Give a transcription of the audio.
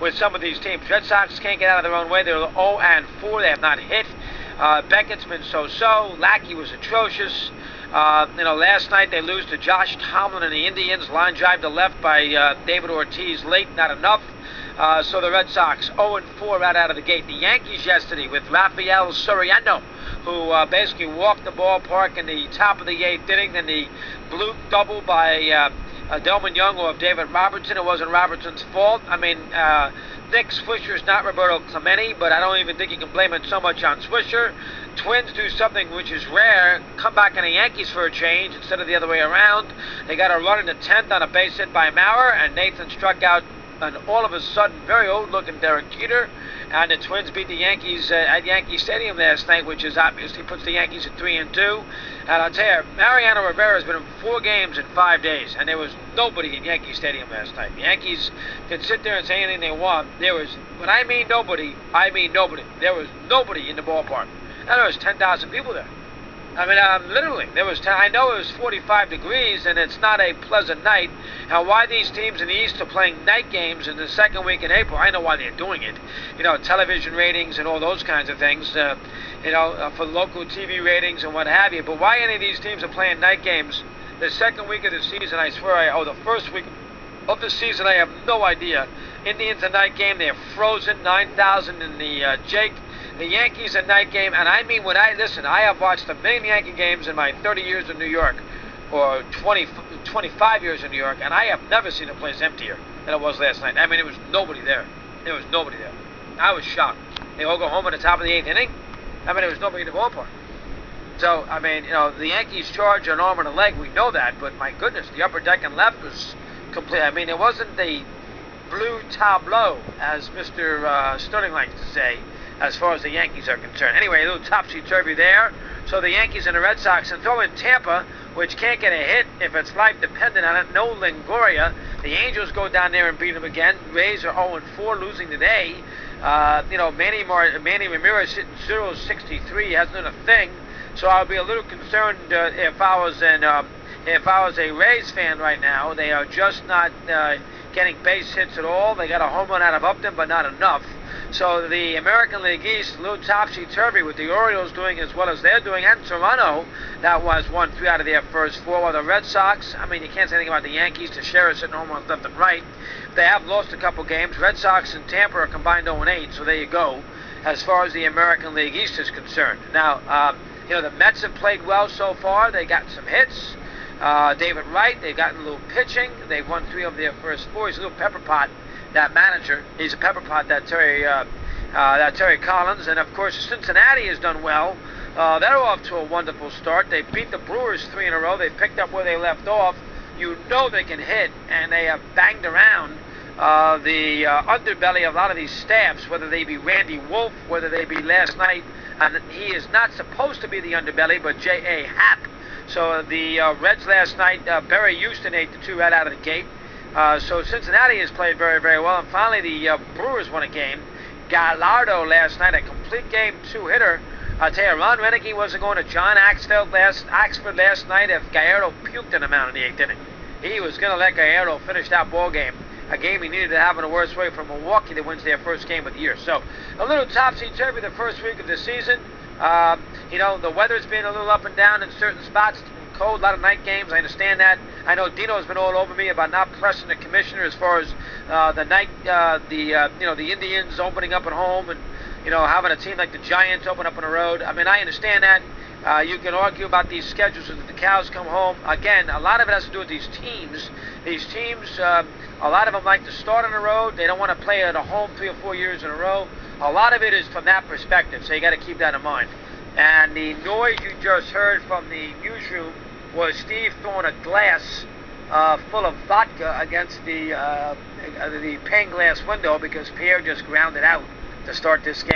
with some of these teams. Red Sox can't get out of their own way. They're 0-4. They have not hit. Beckett's been so-so. Lackey was atrocious. Last night they lose to Josh Tomlin and the Indians. Line drive to left by David Ortiz late, not enough. So the Red Sox 0-4 right out of the gate. The Yankees yesterday with Rafael Soriano, who basically walked the ballpark in the top of the 8th inning. Then the blue double by Delman Young or David Robertson. It wasn't Robertson's fault. I mean, Nick Swisher's not Roberto Clemente, but I don't even think you can blame it so much on Swisher. Twins do something which is rare, come back on the Yankees for a change instead of the other way around. They got a run in the 10th on a base hit by Maurer, and Nathan struck out an all of a sudden very old-looking Derek Jeter, and the Twins beat the Yankees at Yankee Stadium last night, which is obviously puts the Yankees at 3-2. And I'll tell you, Mariano Rivera has been in 4 games in 5 days, and there was nobody in Yankee Stadium last night. The Yankees can sit there and say anything they want. When I mean nobody, I mean nobody. There was nobody in the ballpark. And there was 10,000 people there. I mean, literally, there was 10. I know it was 45 degrees, and it's not a pleasant night. And why these teams in the East are playing night games in the second week in April, I know why they're doing it. Television ratings and all those kinds of things, for local TV ratings and what have you. But why any of these teams are playing night games the second week of the season, I swear, the first week of the season, I have no idea. Indians a night game, they're frozen, 9,000 in the Jake. The Yankees a night game, and I mean, I have watched a million Yankee games in my 30 years in New York, or 25 years in New York, and I have never seen a place emptier than it was last night. I mean, there was nobody there. There was nobody there. I was shocked. They all go home at the top of the 8th inning. I mean, there was nobody in the ballpark. So, I mean, the Yankees charge an arm and a leg, we know that, but my goodness, the upper deck and left was complete. I mean, it wasn't the blue tableau, as Mr. Sterling likes to say, as far as the Yankees are concerned. Anyway, a little topsy-turvy there. So the Yankees and the Red Sox, and throw in Tampa, which can't get a hit if it's life dependent on it. No Longoria. The Angels go down there and beat them again. Rays are 0-4, losing today. Manny Ramirez hitting 0-63, hasn't done a thing. So I'll be a little concerned if I was a Rays fan right now. They are just not getting base hits at all. They got a home run out of Upton, but not enough. So the American League East, a little topsy-turvy with the Orioles doing as well as they're doing, and Toronto, that was won 3 out of their first 4. While the Red Sox, I mean, you can't say anything about the Yankees. Teixeira's sitting home on left and right. They have lost a couple games. Red Sox and Tampa are combined 0-8, so there you go, as far as the American League East is concerned. Now, the Mets have played well so far. They got some hits. David Wright, they've gotten a little pitching. They've won 3 of their first 4. He's a little pepper pot, that manager. He's a pepper pot, that Terry Collins. And of course, Cincinnati has done well. They're off to a wonderful start. They beat the Brewers 3 in a row. They picked up where they left off. You know they can hit, and they have banged around the underbelly of a lot of these staffs, whether they be Randy Wolf, whether they be last night, and he is not supposed to be the underbelly, but J.A. Happ. So the Reds last night, Barry Houston 8-2 right out of the gate. So Cincinnati has played very, very well. And finally, the Brewers won a game. Gallardo last night, a complete game 2-hitter. I'll tell you, Ron Renneke wasn't going to John Axford last night if Gallardo puked in the mound in the 8th inning. He was going to let Gallardo finish that ball game. A game he needed to have in a worse way from Milwaukee that wins their first game of the year. So a little topsy-turvy the first week of the season. The weather's been a little up and down in certain spots. It's been cold, a lot of night games. I understand that. I know Dino's been all over me about not pressing the commissioner as far as the Indians opening up at home and having a team like the Giants open up on the road. I mean, I understand that. You can argue about these schedules until the cows come home. Again, a lot of it has to do with these teams. These teams, a lot of them like to start on the road. They don't want to play at a home 3 or 4 years in a row. A lot of it is from that perspective, so you got to keep that in mind. And the noise you just heard from the newsroom was Steve throwing a glass full of vodka against the pane glass window because Pierre just grounded out to start this game.